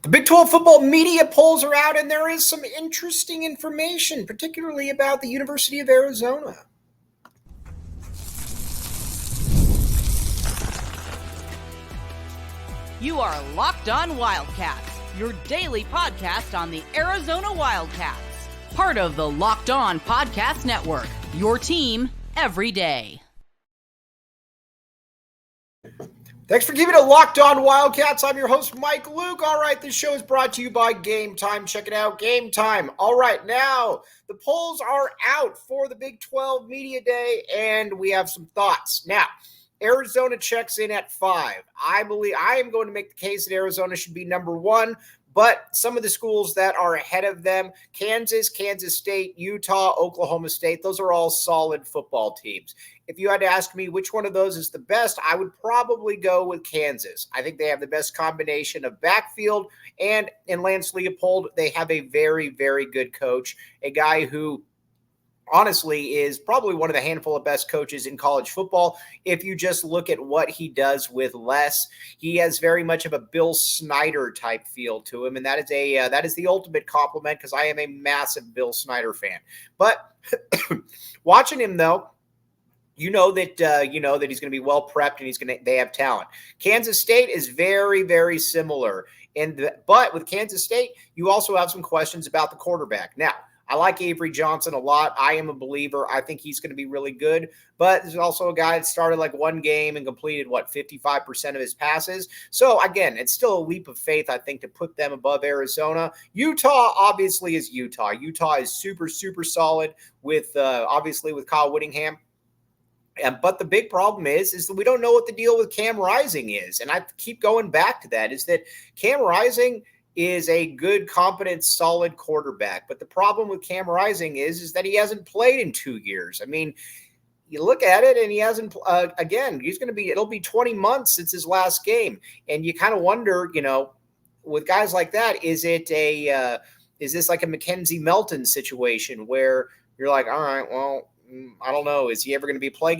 The Big 12 football media polls are out, and there is some interesting information, particularly about the University of Arizona. You are Locked On Wildcats, your daily podcast on the Arizona Wildcats. Part of the Locked On Podcast Network, your team every day. Thanks for keeping it Locked On Wildcats. I'm your host, Mike Luke. All right, this show is brought to you by Gametime. Check it out, Gametime. All right, now the polls are out for the Big 12 Media Day, and we have some thoughts. Now, Arizona checks in at 5. I am going to make the case that Arizona should be number 1, but some of the schools that are ahead of them, Kansas, Kansas State, Utah, Oklahoma State, those are all solid football teams. If you had to ask me which one of those is the best, I would probably go with Kansas. I think they have the best combination of backfield, and in Lance Leopold, they have a very, very good coach, a guy who honestly is probably one of the handful of best coaches in college football. If you just look at what he does with less, he has very much of a Bill Snyder type feel to him. And that is the ultimate compliment, because I am a massive Bill Snyder fan. But watching him though, you know that he's going to be well prepped and they have talent. Kansas State is very, very similar. But with Kansas State, you also have some questions about the quarterback. Now, I like Avery Johnson a lot. I am a believer. I think he's going to be really good. But there's also a guy that started like one game and completed, 55% of his passes. So, again, it's still a leap of faith, I think, to put them above Arizona. Utah, obviously, is Utah. Utah is super, super solid with Kyle Whittingham. But the big problem is that we don't know what the deal with Cam Rising is. And I keep going back to that, is that Cam Rising is a good, competent, solid quarterback. But the problem with Cam Rising is that he hasn't played in 2 years. I mean, you look at it and he hasn't, it'll be 20 months since his last game. And you kind of wonder, with guys like that, is this like a Mackenzie Melton situation where you're like, all right, well, I don't know. Is he ever going to be play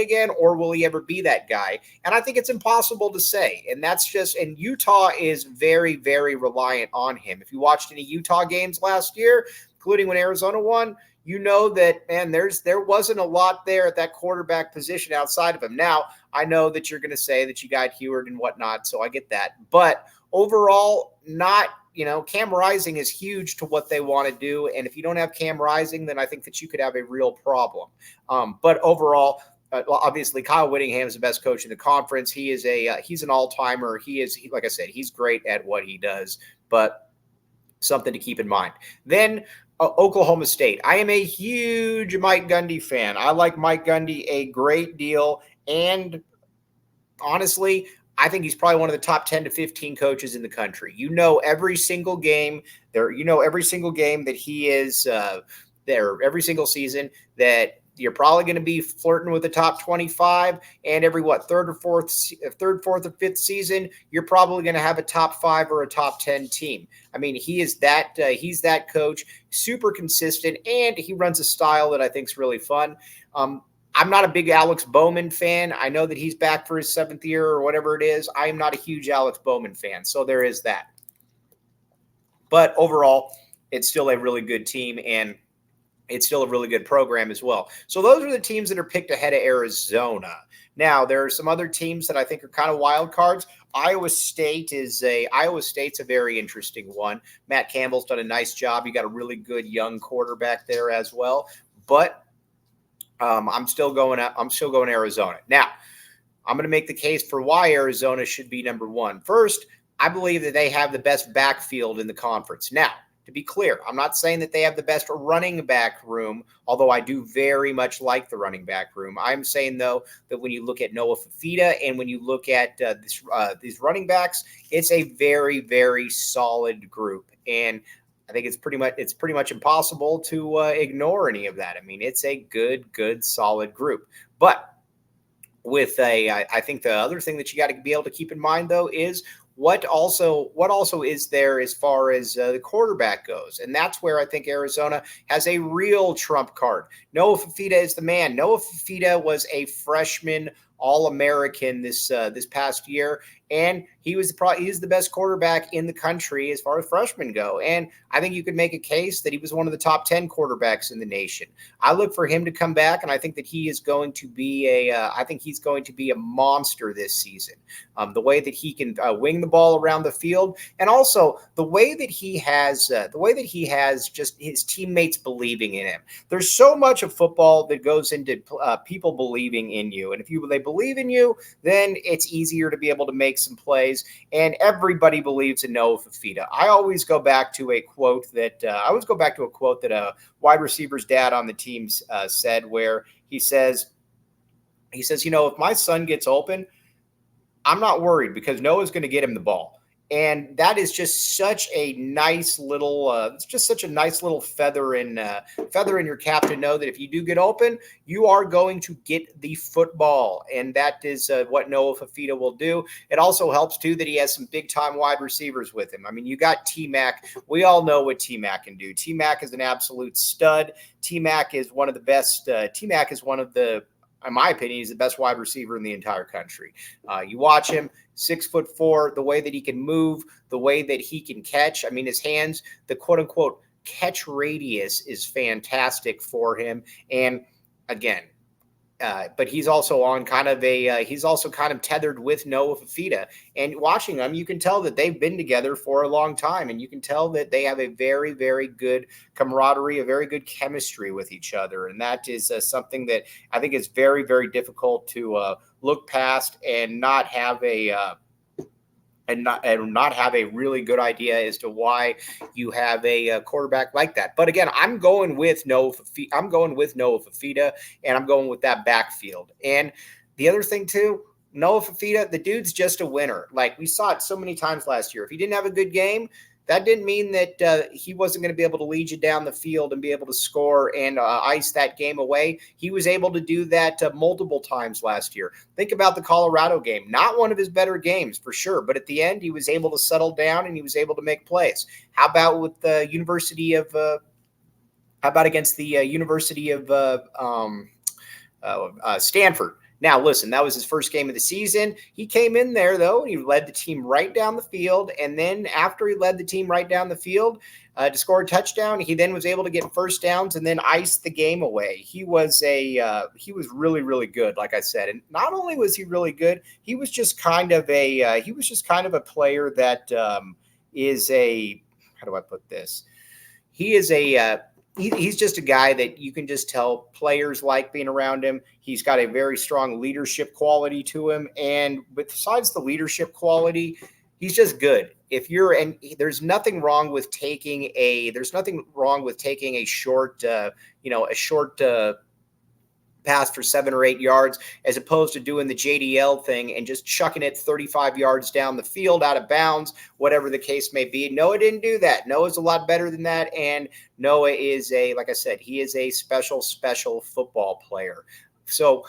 again, or will he ever be that guy? And I think it's impossible to say. And Utah is very, very reliant on him. If you watched any Utah games last year, including when Arizona won, you know that, man, there wasn't a lot there at that quarterback position outside of him. Now, I know that you're going to say that you got Heward and whatnot, so I get that. But overall, Cam Rising is huge to what they want to do. And if you don't have Cam Rising, then I think that you could have a real problem. But overall, obviously, Kyle Whittingham is the best coach in the conference. He's an all-timer. Like I said, he's great at what he does, but something to keep in mind. Then Oklahoma State. I am a huge Mike Gundy fan. I like Mike Gundy a great deal. And honestly, I think he's probably one of the top 10 to 15 coaches in the country. Every single game there, every single game that he is there, every single season that you're probably going to be flirting with the top 25, and every third, fourth, or fifth season, you're probably going to have a top 5 or a top 10 team. I mean, he's that coach, super consistent, and he runs a style that I think is really fun. I'm not a big Alex Bowman fan. I know that he's back for his 7th year or whatever it is. I am not a huge Alex Bowman fan, so there is that. But overall, it's still a really good team, and it's still a really good program as well. So those are the teams that are picked ahead of Arizona. Now, there are some other teams that I think are kind of wild cards. Iowa State's a very interesting one. Matt Campbell's done a nice job. You got a really good young quarterback there as well. But I'm still going Arizona. Now, I'm going to make the case for why Arizona should be number 1. First, I believe that they have the best backfield in the conference. Now, to be clear, I'm not saying that they have the best running back room, although I do very much like the running back room. I'm saying, though, that when you look at Noah Fafita and when you look at these running backs, it's a very, very solid group. And I think it's pretty much impossible to ignore any of that. I mean, it's a good, solid group. But I think the other thing that you got to be able to keep in mind, though, is what also is there as far as the quarterback goes. And that's where I think Arizona has a real trump card. Noah Fafita is the man. Noah Fafita was a freshman All-American this past year, and he's the best quarterback in the country as far as freshmen go. And I think you could make a case that he was one of the top 10 quarterbacks in the nation. I look for him to come back, and I think that he is going to be a monster this season. The way that he can wing the ball around the field, and also the way that he has just his teammates believing in him. There's so much of football that goes into people believing in you, and if they believe in you, then it's easier to be able to make some plays. And everybody believes in Noah Fifita. I always go back to a quote that a wide receiver's dad on the team said, where he says, if my son gets open, I'm not worried because Noah's going to get him the ball. And that is just such a nice little, feather in your cap to know that if you do get open, you are going to get the football, and that is what Noah Fifita will do. It also helps too that he has some big time wide receivers with him. I mean, you got T-Mac. We all know what T-Mac can do. T-Mac is an absolute stud. T-Mac is one of the best. In my opinion, he's the best wide receiver in the entire country. You watch him, 6'4", the way that he can move, the way that he can catch. I mean, his hands, the quote unquote catch radius is fantastic for him. And again, but he's also kind of tethered with Noah Fifita. And watching them, you can tell that they've been together for a long time, and you can tell that they have a very, very good camaraderie, a very good chemistry with each other. And that is something that I think is very, very difficult to look past and not have a really good idea as to why you have a quarterback like that. But again, I'm going with Noah Fifita, and I'm going with that backfield. And the other thing too, Noah Fifita, the dude's just a winner. Like we saw it so many times last year. If he didn't have a good game, that didn't mean that he wasn't going to be able to lead you down the field and be able to score and ice that game away. He was able to do that multiple times last year. Think about the Colorado game. Not one of his better games for sure, but at the end he was able to settle down and he was able to make plays. How about with the against the University of Stanford? Now, listen, that was his first game of the season. He came in there, though, and he led the team right down the field. And then after he led the team right down the field to score a touchdown, he then was able to get first downs and then ice the game away. He was really, really good, like I said. And not only was he really good, he was just kind of a player that is a – how do I put this? He is he's just a guy that you can just tell players like being around him. He's got a very strong leadership quality to him. And besides the leadership quality, he's just good. There's nothing wrong with taking a short pass for 7 or 8 yards, as opposed to doing the JDL thing and just chucking it 35 yards down the field out of bounds, whatever the case may be. Noah didn't do that. Noah's a lot better than that. And Noah is like I said, he is a special football player. So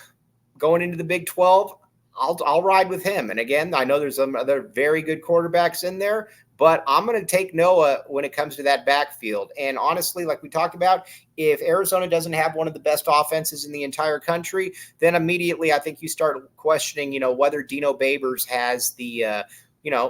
going into the Big 12, I'll ride with him. And again, I know there's some other very good quarterbacks in there, but I'm going to take Noah when it comes to that backfield. And honestly, like we talked about, if Arizona doesn't have one of the best offenses in the entire country, then immediately I think you start questioning, whether Dino Babers has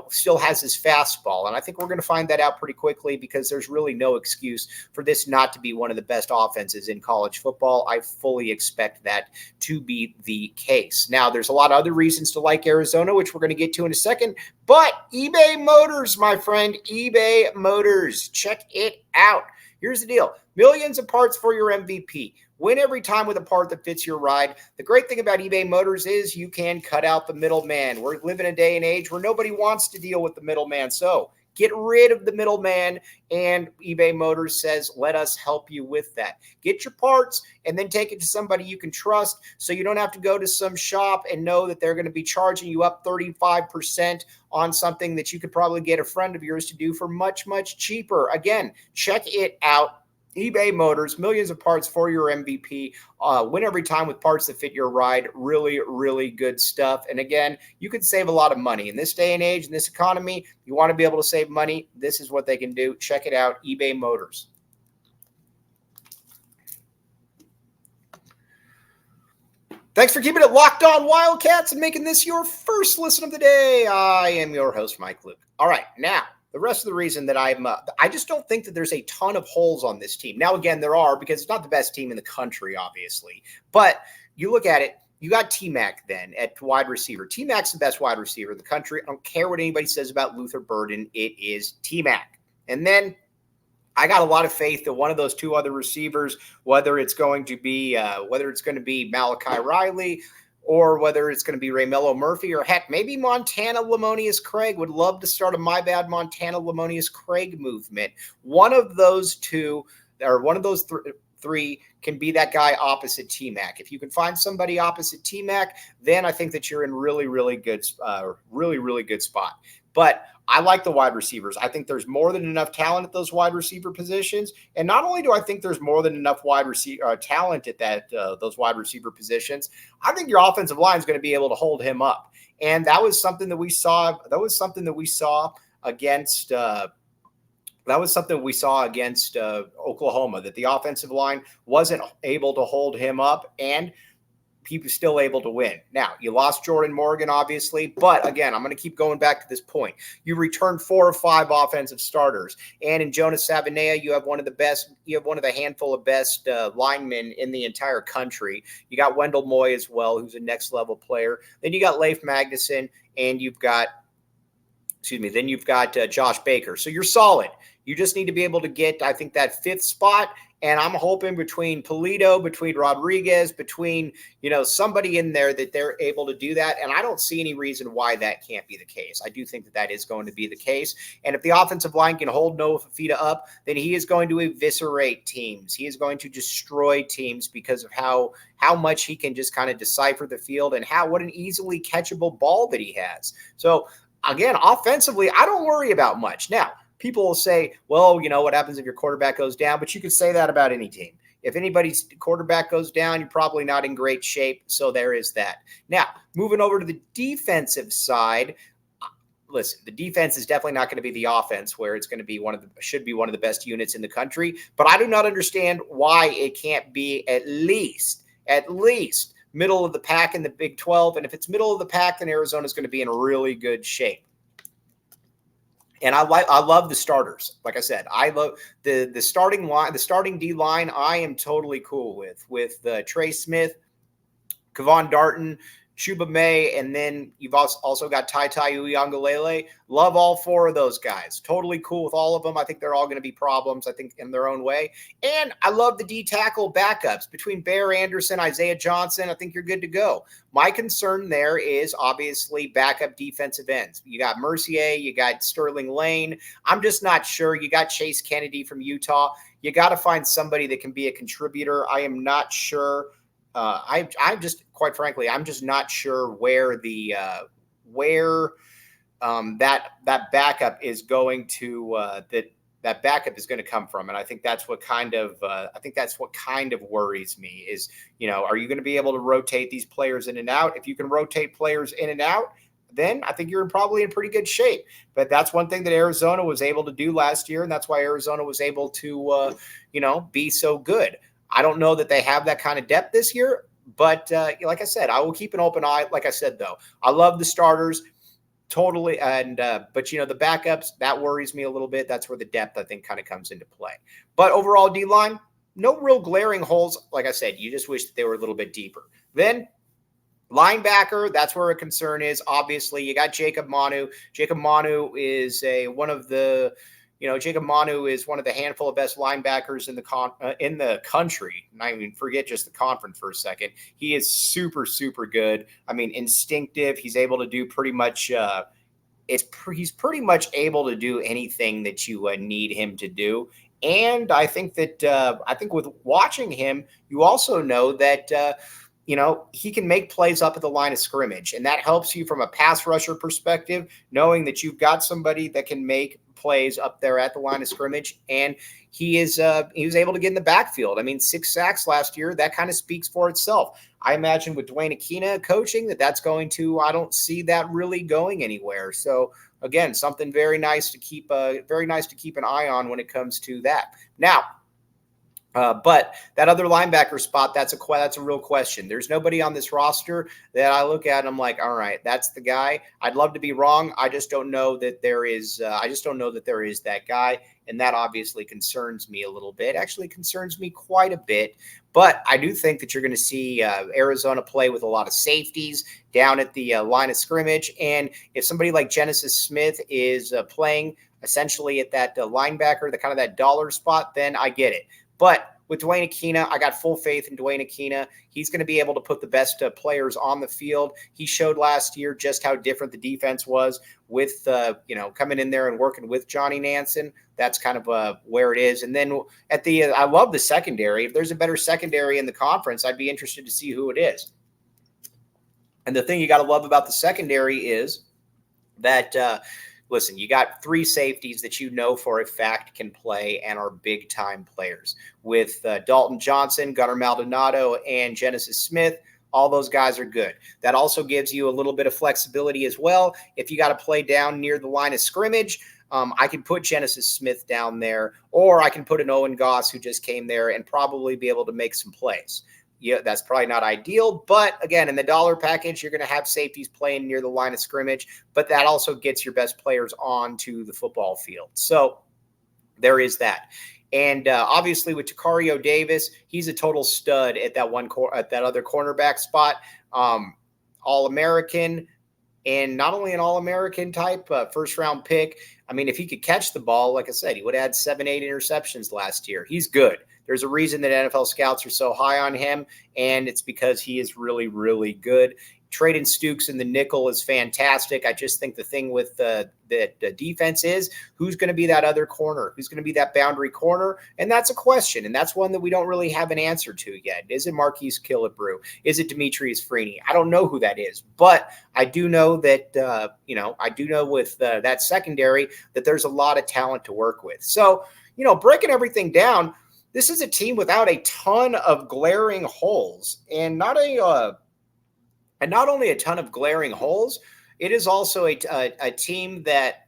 still has his fastball. And I think we're going to find that out pretty quickly, because there's really no excuse for this not to be one of the best offenses in college football. I fully expect that to be the case. Now, there's a lot of other reasons to like Arizona, which we're going to get to in a second, but eBay Motors, my friend, eBay Motors, check it out. Here's the deal. Millions of parts for your MVP. Win every time with a part that fits your ride. The great thing about eBay Motors is you can cut out the middleman. We're living in a day and age where nobody wants to deal with the middleman. So get rid of the middleman, and eBay Motors says, let us help you with that. Get your parts and then take it to somebody you can trust, so you don't have to go to some shop and know that they're going to be charging you up 35% on something that you could probably get a friend of yours to do for much, much cheaper. Again, check it out. eBay Motors, millions of parts for your MVP. Win every time with parts that fit your ride. Really, really good stuff. And again, you could save a lot of money. In this day and age, in this economy, you want to be able to save money. This is what they can do. Check it out, eBay Motors. Thanks for keeping it locked on Wildcats and making this your first listen of the day. I am your host, Mike Luke. All right, now, the rest of the reason that I just don't think that there's a ton of holes on this team. Now, again, there are, because it's not the best team in the country, obviously. But you look at it, you got T-Mac then at wide receiver. T-Mac's the best wide receiver in the country. I don't care what anybody says about Luther Burden. It is T-Mac. And then I got a lot of faith that one of those two other receivers, whether it's going to be Malachi Riley or whether it's going to be Raymelo Murphy or heck, maybe Montana Lamonius Craig, would love to start a My Bad Montana Lamonius Craig movement. One of those two or one of those three can be that guy opposite T-Mac. If you can find somebody opposite T-Mac, then I think that you're in really good spot. But I like the wide receivers. I think there's more than enough talent at those wide receiver positions. And not only do I think there's more than enough talent at those wide receiver positions, I think your offensive line is going to be able to hold him up. And that was something that we saw. Against Oklahoma, that the offensive line wasn't able to hold him up, and he was still able to win. Now, you lost Jordan Morgan, obviously, but again, I'm going to keep going back to this point. You returned 4 of 5 offensive starters, and in Jonas Savaiinaea, you have one of the handful of best linemen in the entire country. You got Wendell Moy as well, who's a next level player. Then you got Leif Magnuson, and you've got Josh Baker. So you're solid. You just need to be able to get, I think, that 5th spot. And I'm hoping between Polito, between Rodriguez, between, somebody in there that they're able to do that. And I don't see any reason why that can't be the case. I do think that is going to be the case. And if the offensive line can hold Noah Fafita up, then he is going to eviscerate teams. He is going to destroy teams because of how much he can just kind of decipher the field and what an easily catchable ball that he has. So again, offensively, I don't worry about much. Now, people will say, well, what happens if your quarterback goes down? But you could say that about any team. If anybody's quarterback goes down, you're probably not in great shape. So there is that. Now, moving over to the defensive side, listen, the defense is definitely not going to be the offense, where it's going to be should be one of the best units in the country. But I do not understand why it can't be at least middle of the pack in the Big 12. And if it's middle of the pack, then Arizona's going to be in really good shape. And I love the starters. Like I said, I love the starting line, the starting D line. I am totally cool with Trey Smith, Kevon Darton, Chuba May, and then you've also got Tai Uiagalelei. Love all 4 of those guys. Totally cool with all of them. I think they're all going to be problems, I think, in their own way. And I love the D-tackle backups. Between Bear Anderson, Isaiah Johnson, I think you're good to go. My concern there is obviously backup defensive ends. You got Mercier, you got Sterling Lane. I'm just not sure. You got Chase Kennedy from Utah. You got to find somebody that can be a contributor. I am not sure. I'm just, quite frankly, I'm just not sure where that backup is going to that backup is going to come from, and I think that's what kind of worries me is, are you going to be able to rotate these players in and out? If you can rotate players in and out, then I think you're probably in pretty good shape. But that's one thing that Arizona was able to do last year, and that's why Arizona was able to be so good. I don't know that they have that kind of depth this year, but like I said, I will keep an open eye. Like I said, though, I love the starters totally. And but the backups, that worries me a little bit. That's where the depth, I think, kind of comes into play. But overall D-line, no real glaring holes. Like I said, you just wish that they were a little bit deeper. Then linebacker, that's where a concern is. Obviously, you got Jacob Manu. Jacob Manu is one of the handful of best linebackers in the country. And I mean, forget just the conference for a second. He is super, super good. I mean, instinctive. He's able to do pretty much. He's pretty much able to do anything that you need him to do. And I think with watching him, you also know that. He can make plays up at the line of scrimmage, and that helps you from a pass rusher perspective, knowing that you've got somebody that can make plays up there at the line of scrimmage. And he was able to get in the backfield. I mean, 6 sacks last year, that kind of speaks for itself. I imagine with Dwayne Aquina coaching I don't see that really going anywhere. So again, something very nice to keep an eye on when it comes to that. Now, But that other linebacker spot, that's a real question. There's nobody on this roster that I look at and I'm like, all right, that's the guy. I'd love to be wrong. I just don't know that there is. I just don't know that there is that guy, and that obviously concerns me a little bit. Actually, concerns me quite a bit. But I do think that you're going to see Arizona play with a lot of safeties down at the line of scrimmage, and if somebody like Genesis Smith is playing essentially at that linebacker, the kind of that dollar spot, then I get it. But with Dwayne Akina, I got full faith in Dwayne Akina. He's going to be able to put the best players on the field. He showed last year just how different the defense was with, coming in there and working with Johnny Nansen. That's kind of where it is. And then I love the secondary. If there's a better secondary in the conference, I'd be interested to see who it is. And the thing you got to love about the secondary is that, listen, you got 3 safeties that you know for a fact can play and are big-time players. With Dalton Johnson, Gunnar Maldonado, and Genesis Smith, all those guys are good. That also gives you a little bit of flexibility as well. If you got to play down near the line of scrimmage, I can put Genesis Smith down there, or I can put an Owen Goss who just came there and probably be able to make some plays. Yeah, that's probably not ideal, but again, in the dollar package, you're going to have safeties playing near the line of scrimmage, but that also gets your best players onto the football field. So there is that. And obviously with Tacario Davis, he's a total stud at that other cornerback spot. All-American, and not only an All-American type first-round pick. I mean, if he could catch the ball, like I said, he would have had 7-8 interceptions last year. He's good. There's a reason that NFL scouts are so high on him, and it's because he is really, really good. Trading Stukes in the nickel is fantastic. I just think the thing with the defense is who's going to be that other corner? Who's going to be that boundary corner? And that's a question, and that's one that we don't really have an answer to yet. Is it Marquise Killebrew? Is it Demetrius Freeney? I don't know who that is, but I do know that, with that secondary that there's a lot of talent to work with. So, breaking everything down, this is a team without a ton of glaring holes, and not only a ton of glaring holes, it is also a team that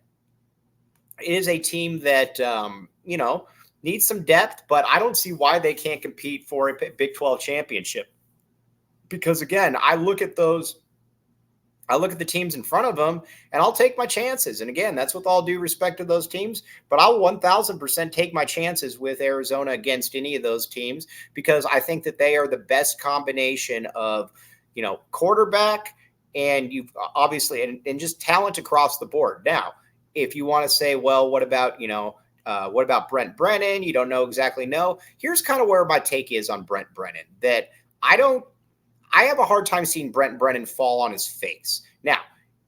needs some depth, but I don't see why they can't compete for a Big 12 championship. Because again, I look at the teams in front of them, and I'll take my chances. And again, that's with all due respect to those teams, but I'll 1,000% take my chances with Arizona against any of those teams, because I think that they are the best combination of, quarterback and you've obviously, and just talent across the board. Now, if you want to say, well, what about Brent Brennan? You don't exactly know. Here's kind of where my take is on Brent Brennan, that I have a hard time seeing Brent Brennan fall on his face. Now,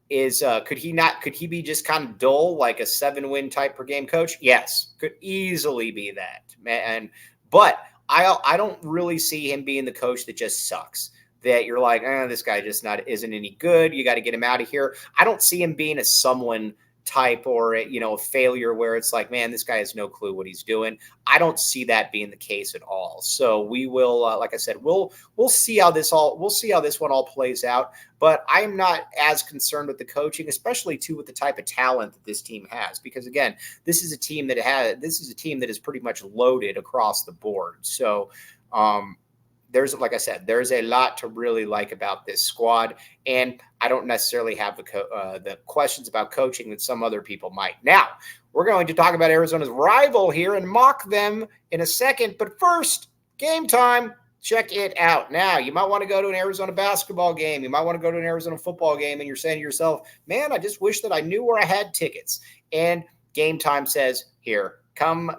could he be just kind of dull, like a 7-win type per game coach? Yes, could easily be that, man. But I don't really see him being the coach that just sucks, that you're like, this guy just isn't any good. You got to get him out of here. I don't see him being a someone type or a failure where it's like, man, this guy has no clue what he's doing. I don't see that being the case at all. So we will, like I said, we'll see how this one all plays out. But I am not as concerned with the coaching, especially too with the type of talent that this team has, because again, this is a team that is pretty much loaded across the board. So, there's a lot to really like about this squad, and I don't necessarily have the questions about coaching that some other people might. Now, we're going to talk about Arizona's rival here and mock them in a second, but first, game time. Check it out. Now, you might want to go to an Arizona basketball game. You might want to go to an Arizona football game, and you're saying to yourself, man, I just wish that I knew where I had tickets. And Game Time says, here, come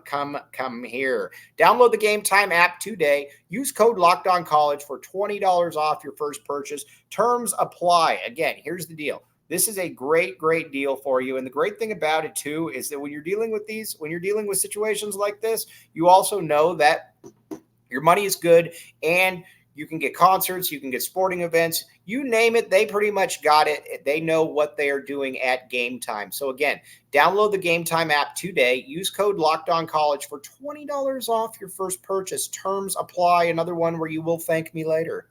here. Download the Gametime app today. Use code LOCKEDONCollege for $20 off your first purchase. Terms apply. Again, here's the deal. This is a great, great deal for you. And the great thing about it, too, is that when you're dealing with situations like this, you also know that your money is good, and you can get concerts, you can get sporting events, you name it, they pretty much got it. They know what they are doing at Gametime. So again, download the Gametime app today. Use code LOCKEDONCollege for $20 off your first purchase. Terms apply. Another one where you will thank me later.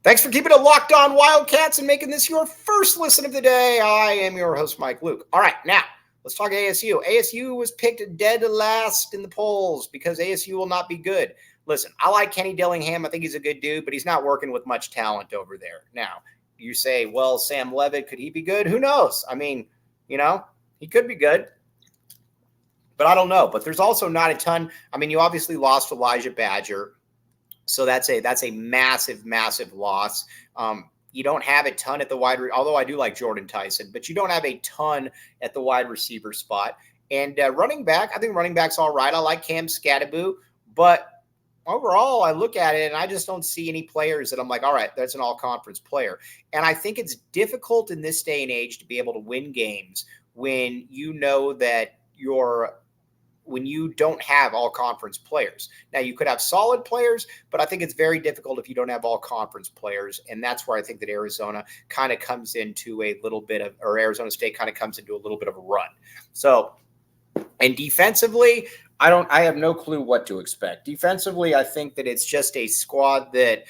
Thanks for keeping it locked on Wildcats and making this your first listen of the day. I am your host, Mike Luke. All right, now, Let's talk ASU. ASU was picked dead last in the polls because ASU will not be good. Listen, I like Kenny Dillingham. I think he's a good dude, but he's not working with much talent over there. Now, you say, well, Sam Levitt, could he be good? Who knows? I mean, he could be good, but I don't know. But there's also not a ton. I mean, you obviously lost Elijah Badger, so that's a massive, massive loss. You don't have a ton at the although I do like Jordan Tyson, but you don't have a ton at the wide receiver spot. And running back, I think running back's all right. I like Cam Scattaboo, but overall, I look at it and I just don't see any players that I'm like, all right, that's an all-conference player. And I think it's difficult in this day and age to be able to win games when you know that when you don't have all conference players. Now, you could have solid players, but I think it's very difficult if you don't have all conference players. And that's where I think that Arizona kind of comes into Arizona State kind of comes into a little bit of a run. So, and defensively, I have no clue what to expect. Defensively, I think that it's just a squad that,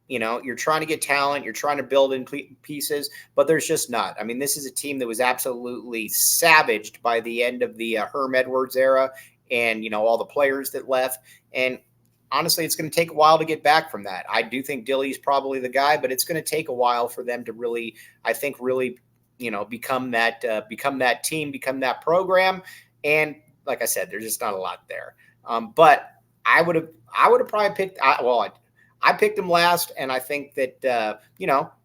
you're trying to get talent, you're trying to build in pieces, but there's just not. I mean, this is a team that was absolutely savaged by the end of the Herm Edwards era and, all the players that left. And honestly, it's going to take a while to get back from that. I do think Dilly's probably the guy, but it's going to take a while for them to really become that team, become that program. And like I said, there's just not a lot there. But I would have probably picked, I picked them last, and I think that,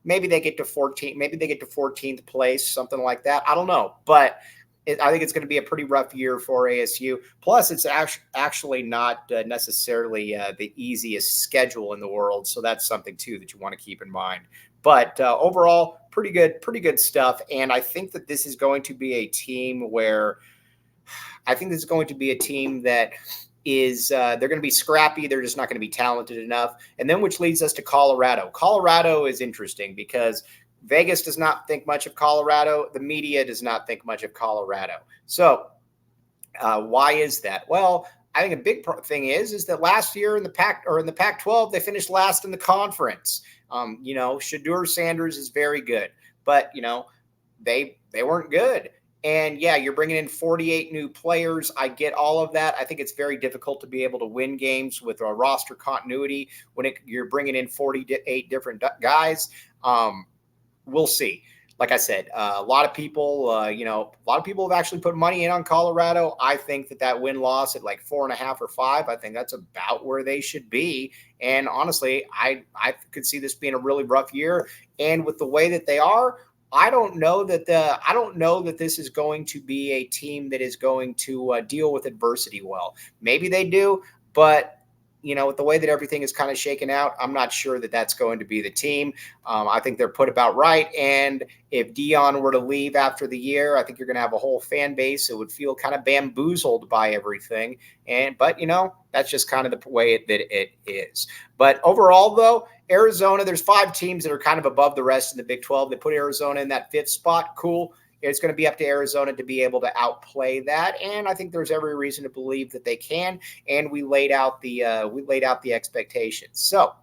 maybe they get to 14, maybe they get to 14th place, something like that. I don't know, but I think it's going to be a pretty rough year for ASU. Plus, it's actually not necessarily the easiest schedule in the world, so that's something too that you want to keep in mind. But overall, pretty good stuff, and I think that this is going to be a team that is they're going to be scrappy. They're just not going to be talented enough. And then which leads us to Colorado. Colorado is interesting because Vegas does not think much of Colorado. The media does not think much of Colorado. So why is that? Well, I think a big thing is that last year in the Pac-12, they finished last in the conference. Shedeur Sanders is very good, but they weren't good. And yeah, you're bringing in 48 new players. I get all of that. I think it's very difficult to be able to win games with a roster continuity when you're bringing in 48 different guys. We'll see. Like I said, a lot of people have actually put money in on Colorado. I think that win-loss at like 4.5 or 5, I think that's about where they should be. And honestly, I could see this being a really rough year. And with the way that they are, I don't know that this is going to be a team that is going to deal with adversity well. Maybe they do, but with the way that everything is kind of shaken out, I'm not sure that that's going to be the team. I think they're put about right. And if Dion were to leave after the year, I think you're going to have a whole fan base that would feel kind of bamboozled by everything. But that's just kind of the way that it is. But overall, though, Arizona, there's 5 teams that are kind of above the rest in the Big 12. They put Arizona in that 5th spot. Cool. It's going to be up to Arizona to be able to outplay that, and I think there's every reason to believe that they can. And we laid out the expectations. So,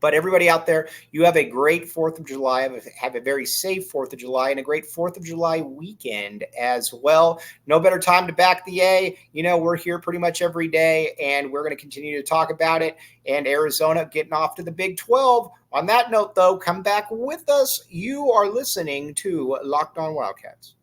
but everybody out there, you have a great 4th of July. Have a very safe 4th of July and a great 4th of July weekend as well. No better time to back the A. We're here pretty much every day, and we're going to continue to talk about it. And Arizona getting off to the Big 12. On that note, though, come back with us. You are listening to Locked On Wildcats.